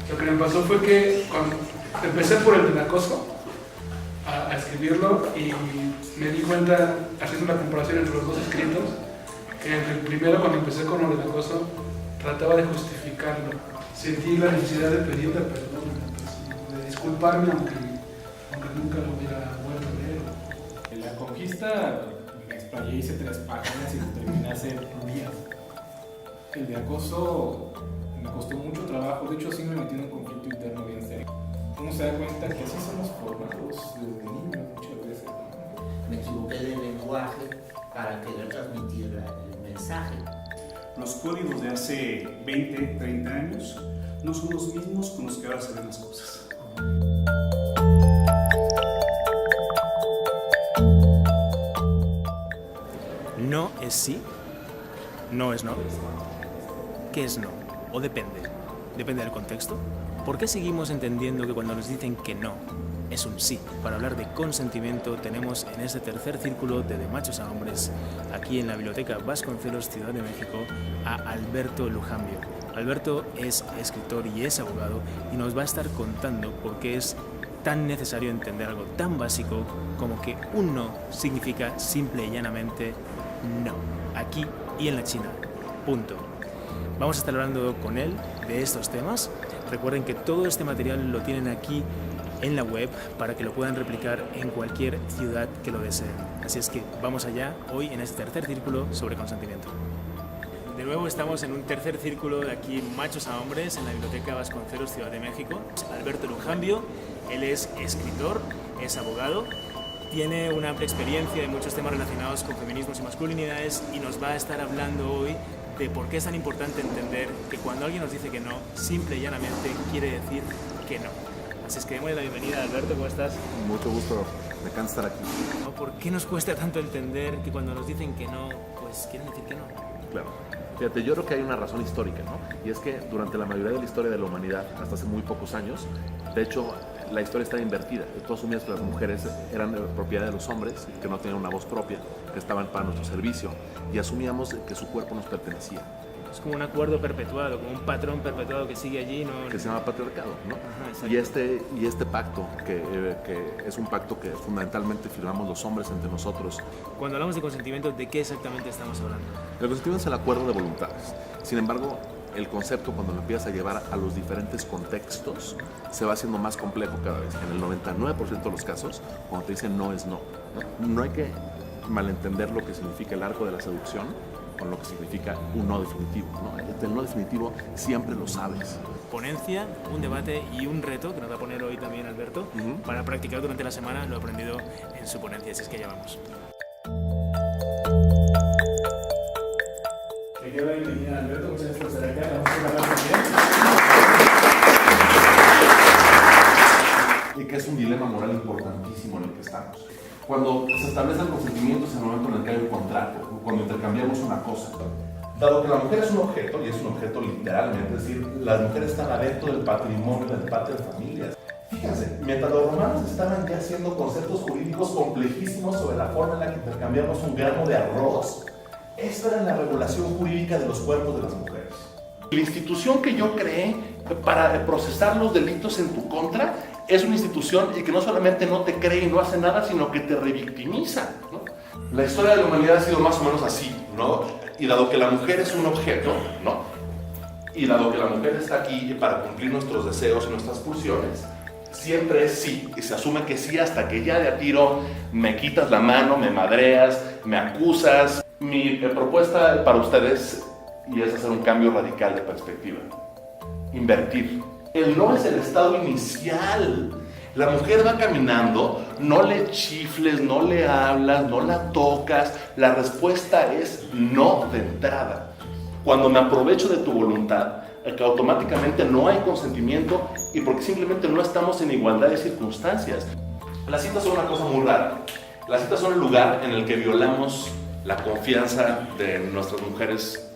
Lo que me pasó fue que cuando empecé por el del acoso a escribirlo y me di cuenta, haciendo una comparación entre los dos escritos, que en el primero, cuando empecé con lo del acoso, trataba de justificarlo. Sentí la necesidad de pedirle perdón, de disculparme, aunque nunca lo hubiera vuelto a leer. En la conquista me explayé, hice 3 páginas y lo terminé hace días. El de acoso me costó mucho trabajo, de hecho sí me metí en un conflicto interno bien serio. Uno se da cuenta que así somos formados desde niños muchas veces, ¿no? Me equivoqué de lenguaje para querer transmitir el mensaje. Los códigos de hace 20, 30 años no son los mismos con los que ahora se ven las cosas. No es sí, no es no. ¿Qué es no? ¿O depende? ¿Depende del contexto? ¿Por qué seguimos entendiendo que cuando nos dicen que no es un sí? Para hablar de consentimiento tenemos en este tercer círculo de Machos a Hombres, aquí en la Biblioteca Vasconcelos, Ciudad de México, a Alberto Lujambio. Alberto es escritor y es abogado y nos va a estar contando por qué es tan necesario entender algo tan básico como que un no significa simple y llanamente no, aquí y en la China, punto. Vamos a estar hablando con él de estos temas. Recuerden que todo este material lo tienen aquí en la web para que lo puedan replicar en cualquier ciudad que lo deseen. Así es que vamos allá hoy en este tercer círculo sobre consentimiento. De nuevo estamos en un tercer círculo de aquí Machos a Hombres en la Biblioteca Vasconcelos, Ciudad de México. Alberto Lujambio, él es escritor, es abogado, tiene una amplia experiencia en muchos temas relacionados con feminismos y masculinidades y nos va a estar hablando hoy de por qué es tan importante entender que cuando alguien nos dice que no, simple y llanamente quiere decir que no. Así es que démosle la bienvenida, Alberto, ¿cómo estás? Mucho gusto, me encanta estar aquí. ¿Por qué nos cuesta tanto entender que cuando nos dicen que no, pues quieren decir que no? Claro. Fíjate, yo creo que hay una razón histórica, ¿no? Y es que durante la mayoría de la historia de la humanidad, hasta hace muy pocos años, de hecho, la historia está invertida. Tú asumías que las mujeres eran propiedad de los hombres, que no tenían una voz propia, que estaban para nuestro servicio, y asumíamos que su cuerpo nos pertenecía. Es como un acuerdo perpetuado, como un patrón perpetuado que sigue allí, ¿no? Que se llama patriarcado, ¿no? Ajá, y este pacto, que es un pacto que fundamentalmente firmamos los hombres entre nosotros. Cuando hablamos de consentimiento, ¿de qué exactamente estamos hablando? El consentimiento es el acuerdo de voluntades. Sin embargo, el concepto, cuando lo empiezas a llevar a los diferentes contextos, se va haciendo más complejo cada vez. En el 99% de los casos, cuando te dicen no es no. No hay que malentender lo que significa el arco de la seducción con lo que significa un no definitivo, ¿no? El no definitivo siempre lo sabes. Ponencia, un debate y un reto que nos va a poner hoy también Alberto para practicar durante la semana lo aprendido en su ponencia, así es que ya vamos. Te quiero la bienvenida, Alberto, muchas gracias por estar acá. Vamos a hablar también. Y que es un dilema moral importantísimo en el que estamos. Cuando se establece el consentimiento es el momento en el que hay un contrato, cuando intercambiamos una cosa. Dado que la mujer es un objeto, y es un objeto literalmente, es decir, las mujeres están adentro del patrimonio del patio de familias. Fíjense, mientras los romanos estaban ya haciendo conceptos jurídicos complejísimos sobre la forma en la que intercambiamos un grano de arroz, esta era la regulación jurídica de los cuerpos de las mujeres. La institución que yo creé para procesar los delitos en tu contra es una institución y que no solamente no te cree y no hace nada, sino que te revictimiza, ¿no? La historia de la humanidad ha sido más o menos así, ¿no? Y dado que la mujer es un objeto, ¿no? Y dado que la mujer está aquí para cumplir nuestros deseos y nuestras pulsiones, siempre es sí, y se asume que sí hasta que ya de a tiro me quitas la mano, me madreas, me acusas. Mi propuesta para ustedes y es hacer un cambio radical de perspectiva. Invertir. El no es el estado inicial. La mujer va caminando, no le chifles, no le hablas, no la tocas. La respuesta es no de entrada. Cuando me aprovecho de tu voluntad, que automáticamente no hay consentimiento y porque simplemente no estamos en igualdad de circunstancias. Las citas son una cosa muy rara. Las citas son el lugar en el que violamos la confianza de nuestras mujeres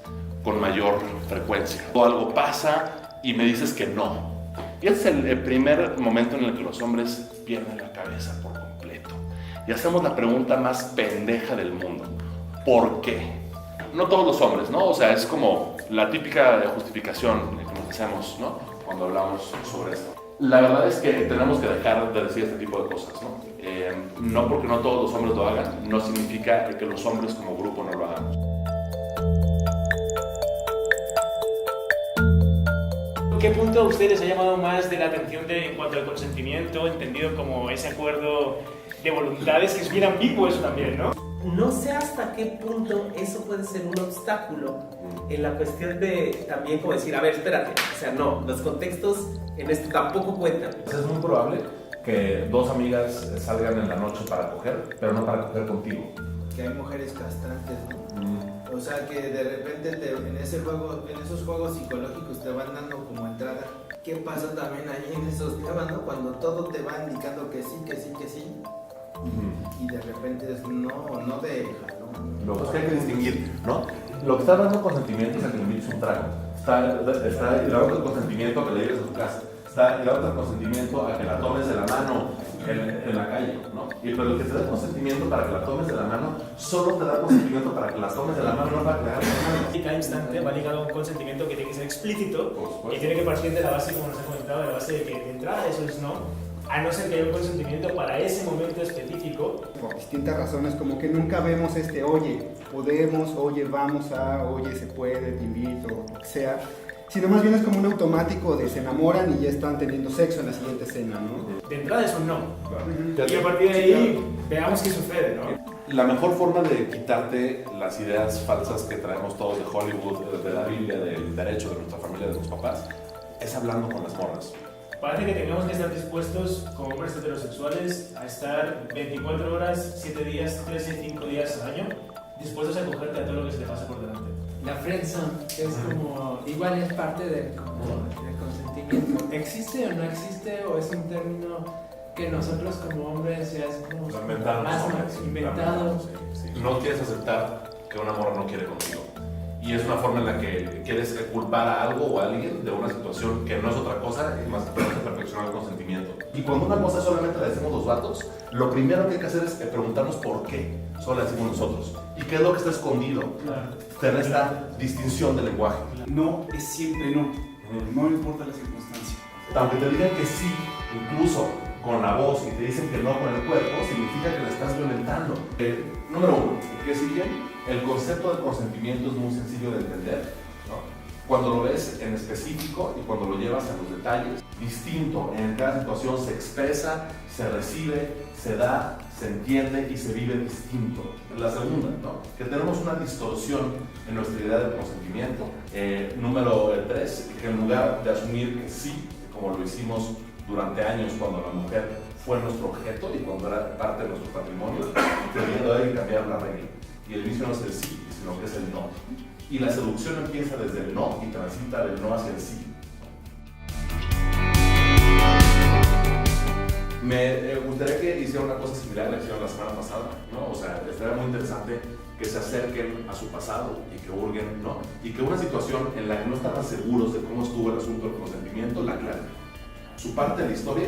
con mayor frecuencia. O algo pasa y me dices que no. Y ese es el primer momento en el que los hombres pierden la cabeza por completo. Y hacemos la pregunta más pendeja del mundo. ¿Por qué? No todos los hombres, ¿no? O sea, es como la típica justificación que nos hacemos, ¿no? cuando hablamos sobre esto. La verdad es que tenemos que dejar de decir este tipo de cosas, ¿no? No porque no todos los hombres lo hagan, no significa que los hombres como grupo no lo hagamos. ¿Qué punto a ustedes ha llamado más de la atención en cuanto al consentimiento, entendido como ese acuerdo de voluntades, que es bien ambiguo eso también, ¿no? No sé hasta qué punto eso puede ser un obstáculo en la cuestión de también como decir, a ver, espérate, o sea, no, los contextos en esto tampoco cuentan. Es muy probable que dos amigas salgan en la noche para coger, pero no para coger contigo. Que hay mujeres castrantes, ¿no? O sea, que de repente en esos juegos psicológicos te van dando como entrada. ¿Qué pasa también ahí en esos temas, no? Cuando todo te va indicando que sí, que sí, que sí. Y de repente es no deja, ¿no? Lo que hay que distinguir, ¿no? Lo que está dando consentimiento es el que le invites un trago. Está el otro consentimiento a que le lleves a tu casa. Está el otro consentimiento a que la tomes de la mano en la calle, ¿no? Pero lo que te da consentimiento para que la tomes de la mano, solo te da consentimiento para que la tomes de la mano, no para que la hagas de la mano. Y cada instante va ligado a un consentimiento que tiene que ser explícito y tiene que partir de la base, como nos ha comentado, de la base de que de entrada eso es no, a no ser que haya un consentimiento para ese momento específico. Por distintas razones, como que nunca vemos oye, podemos, oye, vamos a, oye, se puede, te invito, lo que sea. Sino más bien es como un automático de se enamoran y ya están teniendo sexo en la siguiente escena, ¿no? De entrada es un no. Y a partir de ahí veamos qué sucede, ¿no? La mejor forma de quitarte las ideas falsas que traemos todos de Hollywood, de la Biblia, del derecho, de nuestra familia, de nuestros papás, es hablando con las morras. Parece que tengamos que estar dispuestos, como hombres heterosexuales, a estar 24 horas, 7 días, 3 y 5 días al año, dispuestos a cogerte a todo lo que se te pase por delante. La friendzone es como, igual es parte del consentimiento. ¿Existe o no existe? ¿O es un término que nosotros como hombres ya es como más inventado? Sí. No quieres aceptar que una morra no quiere contigo. Y es una forma en la que quieres culpar a algo o a alguien de una situación que no es otra cosa y más que perfeccionar el consentimiento. Y cuando una cosa solamente la decimos los vatos, lo primero que hay que hacer es preguntarnos por qué solo la decimos nosotros. ¿Y qué es lo que está escondido? Tener esta distinción del lenguaje. No es siempre no. No importa la circunstancia. Aunque te digan que sí, incluso con la voz, y te dicen que no con el cuerpo, significa que le estás violentando. Número uno, que si bien el concepto del consentimiento es muy sencillo de entender, ¿no? Cuando lo ves en específico y cuando lo llevas a los detalles, distinto en cada situación se expresa, se recibe, se da, se entiende y se vive distinto. La segunda, ¿no? Que tenemos una distorsión en nuestra idea del consentimiento. Número 3, que en lugar de asumir que sí, como lo hicimos durante años cuando la mujer fue nuestro objeto y cuando era parte de nuestro patrimonio, teniendo que cambiar la regla. Y el inicio no es el sí, sino que es el no. Y la seducción empieza desde el no y transita del no hacia el sí. Me gustaría que hiciera una cosa similar a la que hicieron la semana pasada, ¿no? O sea, estaría muy interesante que se acerquen a su pasado y que hurguen, ¿no? Y que una situación en la que no estaban seguros de cómo estuvo el asunto del consentimiento, la aclaren. Su parte de la historia,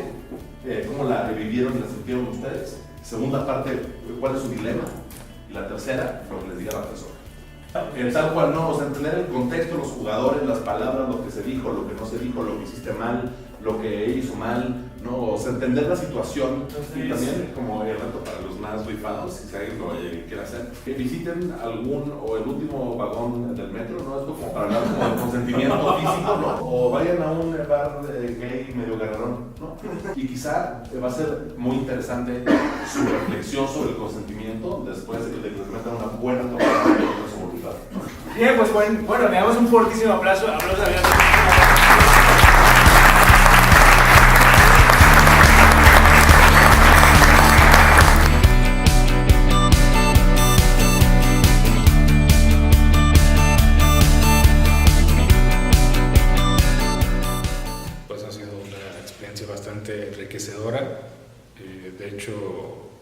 cómo la vivieron y la sintieron ustedes. Segunda parte, cuál es su dilema. Y la tercera, lo que les diga la persona. Tal cual no, o sea, entender el contexto, los jugadores, las palabras, lo que se dijo, lo que no se dijo, lo que hiciste mal, lo que hizo mal, ¿no? O sea, entender la situación. Entonces, y también como el reto para los más rifados, si alguien lo quiere hacer, que visiten algún o el último vagón del metro, ¿no? Esto como para hablar como de consentimiento físico, ¿no? O vayan a un bar gay medio garrerón, ¿no? Y quizá va a ser muy interesante su reflexión sobre el consentimiento después de que les metan una buena tomada de su voluntad. Bien, pues bueno, le damos un fortísimo aplauso a Diana. Bastante enriquecedora. De hecho,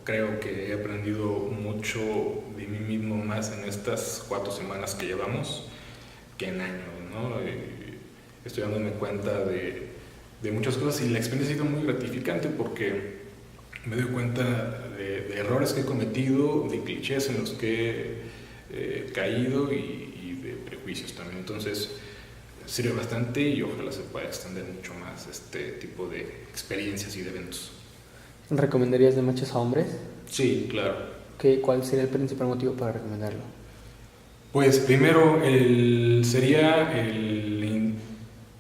creo que he aprendido mucho de mí mismo más en estas 4 semanas que llevamos que en años, ¿no? Estoy dándome cuenta de muchas cosas y la experiencia ha sido muy gratificante porque me doy cuenta de errores que he cometido, de clichés en los que he caído y de prejuicios también. Entonces, sirve bastante y ojalá se pueda extender mucho más este tipo de experiencias y de eventos. ¿Recomendarías de machos a hombres? Sí, claro. ¿Cuál sería el principal motivo para recomendarlo? Pues primero sería la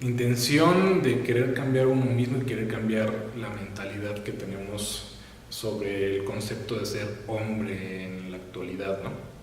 intención de querer cambiar uno mismo y querer cambiar la mentalidad que tenemos sobre el concepto de ser hombre en la actualidad, ¿no?